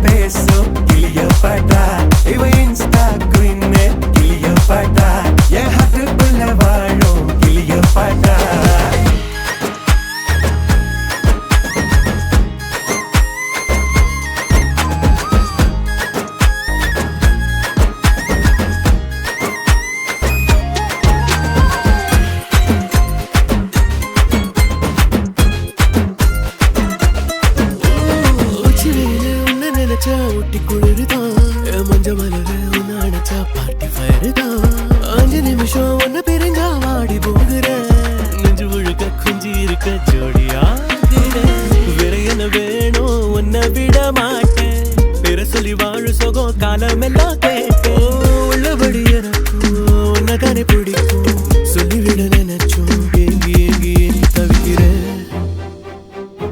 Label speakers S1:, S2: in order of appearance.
S1: பேசும் கிளியோபாட்ரா, இவ Insta queen Cleopatra, என் ஹார்ட்டுக்குள்ள வாழும் கிளியோபாட்ரா.
S2: ஒட்டி குளிருதான் மஞ்ச மலரு உன்ன அணைச்சா பார்ட்டி ஃபயரு தான். 5 நிமிஷம் ஒன்ன பிரிஞ்சா வாடி போகிற நெஞ்சு முழுக்க குஞ்சி இருக்க ஜோடியா வேற என்ன வேணும் உன்னை விட மாட்டேன். பேர சொல்லி வாழு சோகம் காலமெல்லாம்